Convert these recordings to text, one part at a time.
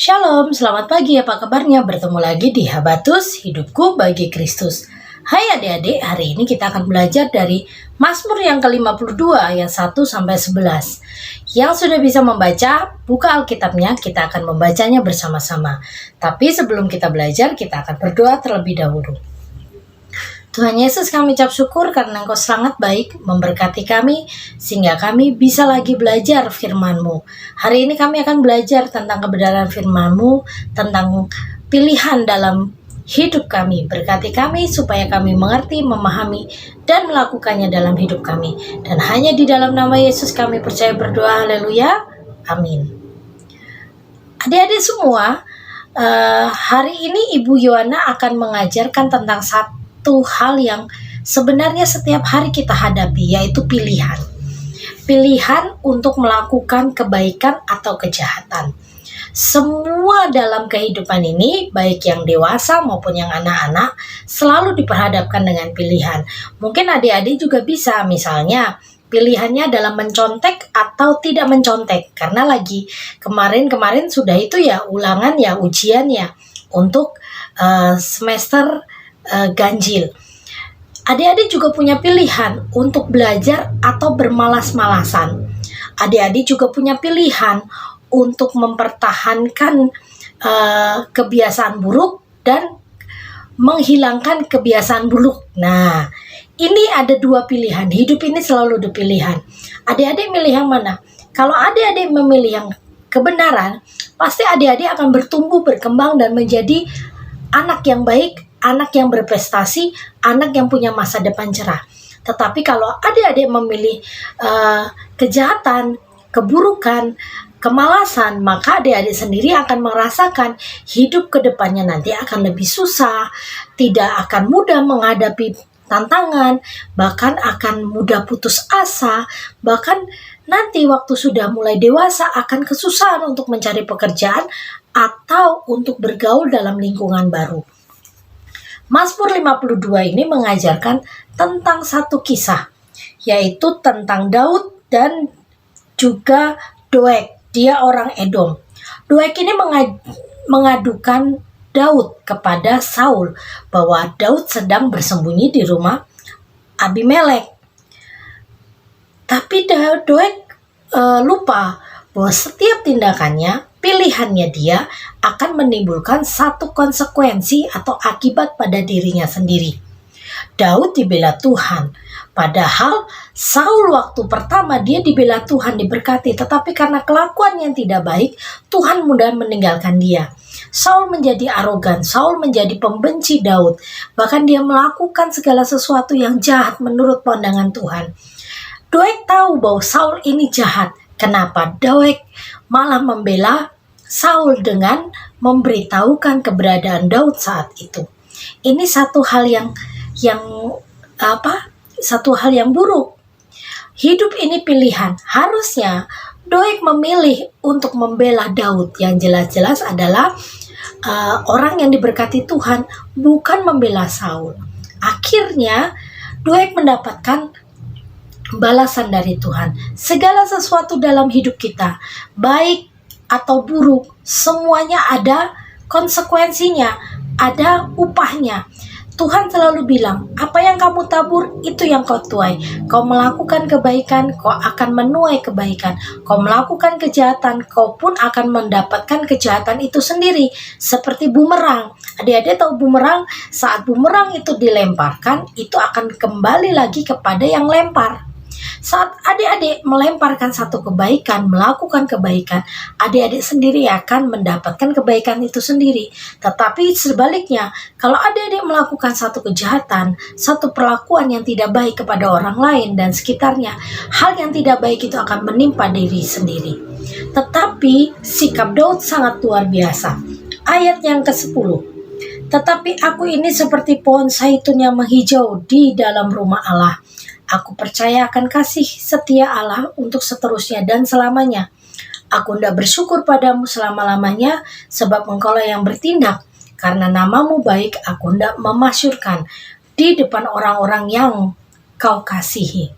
Shalom, selamat pagi, apa kabarnya? Bertemu lagi di Habatus, hidupku bagi Kristus. Hai adik-adik, hari ini kita akan belajar dari Mazmur yang ke-52 ayat 1-11. Yang sudah bisa membaca, buka Alkitabnya, kita akan membacanya bersama-sama. Tapi sebelum kita belajar, kita akan berdoa terlebih dahulu. Tuhan Yesus, kami ucap syukur karena Engkau sangat baik memberkati kami sehingga kami bisa lagi belajar firman-Mu. Hari ini kami akan belajar tentang kebenaran firman-Mu, tentang pilihan dalam hidup kami. Berkati kami supaya kami mengerti, memahami, dan melakukannya dalam hidup kami. Dan hanya di dalam nama Yesus kami percaya berdoa, haleluya, amin. Adik-adik semua, hari ini Ibu Yohana akan mengajarkan tentang satu hal yang sebenarnya setiap hari kita hadapi, yaitu pilihan. Pilihan untuk melakukan kebaikan atau kejahatan. Semua dalam kehidupan ini, baik yang dewasa maupun yang anak-anak, selalu diperhadapkan dengan pilihan. Mungkin adik-adik juga bisa, misalnya pilihannya dalam mencontek atau tidak mencontek, karena lagi kemarin sudah itu ya ulangan ya, ujian ya untuk semester ganjil. Adik-adik juga punya pilihan untuk belajar atau bermalas-malasan. Adik-adik juga punya pilihan untuk mempertahankan kebiasaan buruk dan menghilangkan kebiasaan buruk. Nah, ini ada dua pilihan. Hidup ini selalu ada pilihan. Adik-adik milih yang mana? Kalau adik-adik memilih yang kebenaran, pasti adik-adik akan bertumbuh, berkembang, dan menjadi anak yang baik, anak yang berprestasi, anak yang punya masa depan cerah. Tetapi kalau adik-adik memilih kejahatan, keburukan, kemalasan, maka adik-adik sendiri akan merasakan hidup ke depannya nanti akan lebih susah, tidak akan mudah menghadapi tantangan, bahkan akan mudah putus asa, bahkan nanti waktu sudah mulai dewasa akan kesusahan untuk mencari pekerjaan atau untuk bergaul dalam lingkungan baru. Mazmur 52 ini mengajarkan tentang satu kisah, yaitu tentang Daud dan juga Doeg. Dia orang Edom. Doeg ini mengadukan Daud kepada Saul bahwa Daud sedang bersembunyi di rumah Abimelek. Tapi Doeg lupa bahwa setiap tindakannya, pilihannya dia akan menimbulkan satu konsekuensi atau akibat pada dirinya sendiri. Daud dibela Tuhan, padahal Saul waktu pertama dia dibela Tuhan, diberkati, tetapi karena kelakuan yang tidak baik, Tuhan mudah meninggalkan dia. Saul menjadi arogan, Saul menjadi pembenci Daud, bahkan dia melakukan segala sesuatu yang jahat menurut pandangan Tuhan. Doeg tahu bahwa Saul ini jahat. Kenapa Doeg malah membela Saul dengan memberitahukan keberadaan Daud saat itu? Ini satu hal yang buruk. Hidup ini pilihan. Harusnya Doeg memilih untuk membela Daud, yang jelas-jelas adalah orang yang diberkati Tuhan, bukan membela Saul. Akhirnya Doeg mendapatkan balasan dari Tuhan. Segala sesuatu dalam hidup kita, baik atau buruk, semuanya ada konsekuensinya, ada upahnya. Tuhan selalu bilang, apa yang kamu tabur, itu yang kau tuai. Kau melakukan kebaikan, kau akan menuai kebaikan. Kau melakukan kejahatan, kau pun akan mendapatkan kejahatan itu sendiri. Seperti bumerang. Adik-adik tahu bumerang? Saat bumerang itu dilemparkan, itu akan kembali lagi kepada yang lempar. Saat adik-adik melemparkan satu kebaikan, melakukan kebaikan, adik-adik sendiri akan mendapatkan kebaikan itu sendiri. Tetapi sebaliknya, kalau adik-adik melakukan satu kejahatan, satu perlakuan yang tidak baik kepada orang lain dan sekitarnya, hal yang tidak baik itu akan menimpa diri sendiri. Tetapi sikap Daud sangat luar biasa. Ayat yang ke-10. Tetapi aku ini seperti pohon zaitun yang menghijau di dalam rumah Allah. Aku percaya akan kasih setia Allah untuk seterusnya dan selamanya. Aku hendak bersyukur padamu selama-lamanya, sebab engkaulah yang bertindak. Karena namamu baik, aku hendak memasyurkan di depan orang-orang yang kau kasihi.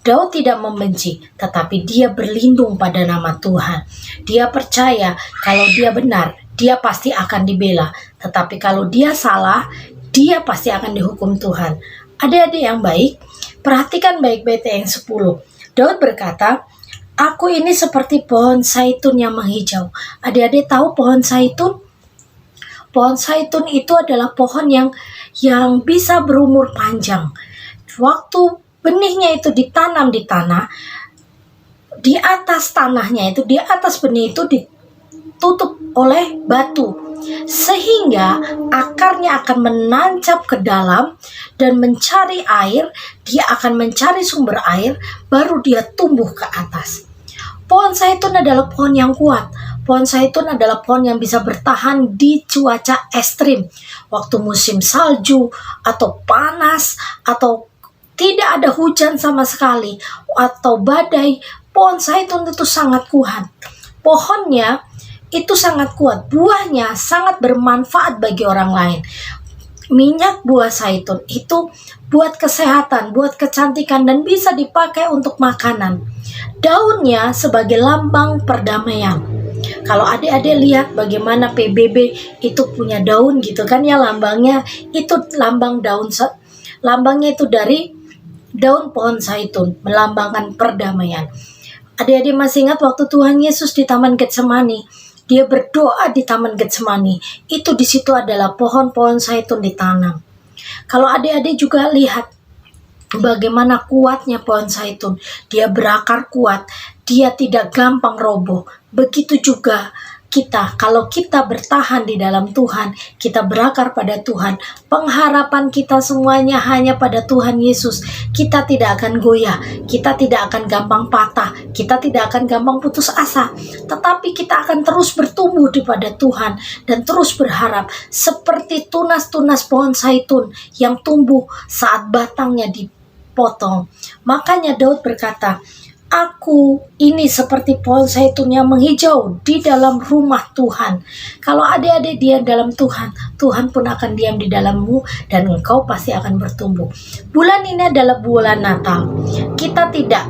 Daud tidak membenci, tetapi dia berlindung pada nama Tuhan. Dia percaya kalau dia benar, dia pasti akan dibela. Tetapi kalau dia salah, dia pasti akan dihukum Tuhan. Adik-adik yang baik, perhatikan baik-baik yang 10. Daud berkata, aku ini seperti pohon zaitun yang menghijau. Adik-adik tahu pohon zaitun? Pohon zaitun itu adalah pohon yang bisa berumur panjang. Waktu benihnya itu ditanam di tanah, di atas tanahnya itu, di atas benih itu ditutup oleh batu, sehingga akarnya akan menancap ke dalam dan mencari air. Dia akan mencari sumber air, baru dia tumbuh ke atas. Pohon zaitun adalah pohon yang kuat. Pohon zaitun adalah pohon yang bisa bertahan di cuaca ekstrim. Waktu musim salju atau panas atau tidak ada hujan sama sekali atau badai, pohon zaitun itu sangat kuat. Pohonnya itu sangat kuat, buahnya sangat bermanfaat bagi orang lain. Minyak buah zaitun itu buat kesehatan, buat kecantikan, dan bisa dipakai untuk makanan. Daunnya sebagai lambang perdamaian. Kalau adik-adik lihat bagaimana PBB itu punya daun gitu kan ya, lambangnya itu lambang daun, lambangnya itu dari daun pohon zaitun, melambangkan perdamaian. Adik-adik masih ingat waktu Tuhan Yesus di Taman Getsemani, dia berdoa di Taman Getsemani, itu di situ adalah pohon-pohon zaitun ditanam. Kalau adik-adik juga lihat bagaimana kuatnya pohon zaitun, dia berakar kuat, dia tidak gampang roboh. Begitu juga kita, kalau kita bertahan di dalam Tuhan, kita berakar pada Tuhan, pengharapan kita semuanya hanya pada Tuhan Yesus. Kita tidak akan goyah, kita tidak akan gampang patah, kita tidak akan gampang putus asa, tetapi kita akan terus bertumbuh pada Tuhan dan terus berharap seperti tunas-tunas pohon zaitun yang tumbuh saat batangnya dipotong. Makanya Daud berkata, aku ini seperti pohon zaitun yang menghijau di dalam rumah Tuhan. Kalau adik-adik diam dalam Tuhan, Tuhan pun akan diam di dalammu dan engkau pasti akan bertumbuh. Bulan ini adalah bulan Natal. Kita tidak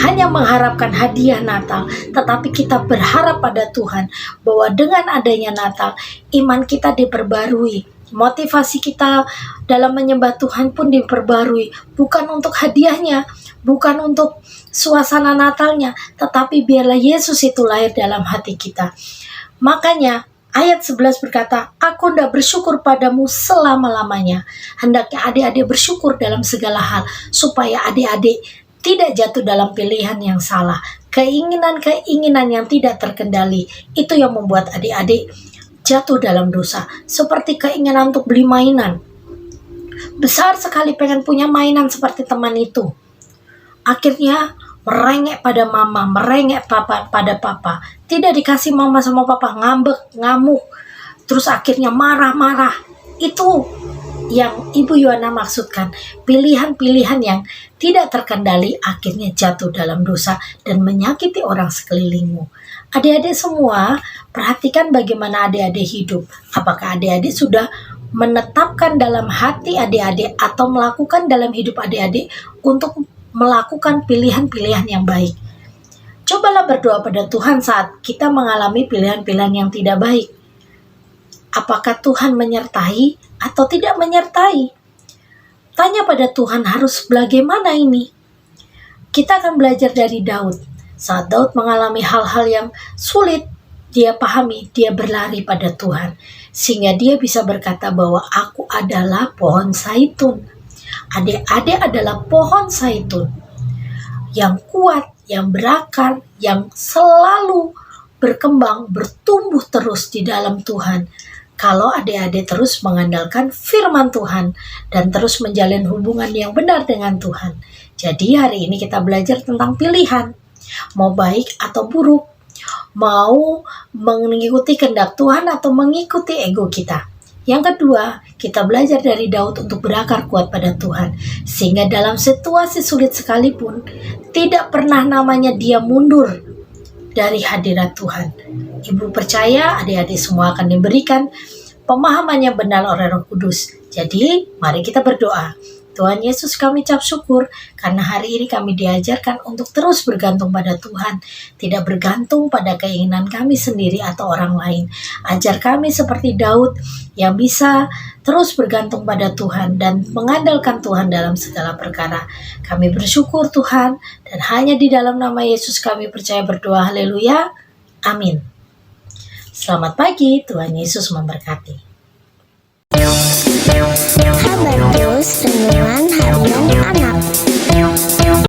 hanya mengharapkan hadiah Natal, tetapi kita berharap pada Tuhan bahwa dengan adanya Natal, iman kita diperbarui. Motivasi kita dalam menyembah Tuhan pun diperbarui, bukan untuk hadiahnya, bukan untuk suasana Natalnya, tetapi biarlah Yesus itu lahir dalam hati kita. Makanya ayat 11 berkata, aku hendak bersyukur padamu selama-lamanya. Hendaknya adik-adik bersyukur dalam segala hal, supaya adik-adik tidak jatuh dalam pilihan yang salah. Keinginan-keinginan yang tidak terkendali, itu yang membuat adik-adik jatuh dalam dosa. Seperti keinginan untuk beli mainan. Besar sekali pengen punya mainan seperti teman itu. Akhirnya merengek pada mama, merengek pada papa. Tidak dikasih mama sama papa, ngambek, ngamuk. Terus akhirnya marah-marah. Itu yang Ibu Yohana maksudkan. Pilihan-pilihan yang tidak terkendali akhirnya jatuh dalam dosa dan menyakiti orang sekelilingmu. Adik-adik semua, perhatikan bagaimana adik-adik hidup. Apakah adik-adik sudah menetapkan dalam hati adik-adik atau melakukan dalam hidup adik-adik untuk melakukan pilihan-pilihan yang baik? Cobalah berdoa pada Tuhan saat kita mengalami pilihan-pilihan yang tidak baik. Apakah Tuhan menyertai atau tidak menyertai? Tanya pada Tuhan, harus bagaimana ini? Kita akan belajar dari Daud. Saat Daud mengalami hal-hal yang sulit, dia pahami, dia berlari pada Tuhan. Sehingga dia bisa berkata bahwa aku adalah pohon zaitun. Adik-adik adalah pohon zaitun yang kuat, yang berakar, yang selalu berkembang, bertumbuh terus di dalam Tuhan. Kalau adik-adik terus mengandalkan firman Tuhan dan terus menjalin hubungan yang benar dengan Tuhan. Jadi hari ini kita belajar tentang pilihan. Mau baik atau buruk. Mau mengikuti kehendak Tuhan atau mengikuti ego kita. Yang kedua, kita belajar dari Daud untuk berakar kuat pada Tuhan. Sehingga dalam situasi sulit sekalipun, tidak pernah namanya dia mundur dari hadirat Tuhan. Ibu percaya adik-adik semua akan diberikan pemahamannya benar oleh Roh Kudus. Jadi, mari kita berdoa. Tuhan Yesus, kami ucap syukur karena hari ini kami diajarkan untuk terus bergantung pada Tuhan, tidak bergantung pada keinginan kami sendiri atau orang lain. Ajar kami seperti Daud yang bisa terus bergantung pada Tuhan dan mengandalkan Tuhan dalam segala perkara. Kami bersyukur Tuhan, dan hanya di dalam nama Yesus kami percaya berdoa. Haleluya. Amin. Selamat pagi, Tuhan Yesus memberkati. Habatus Renungan Harian Anak.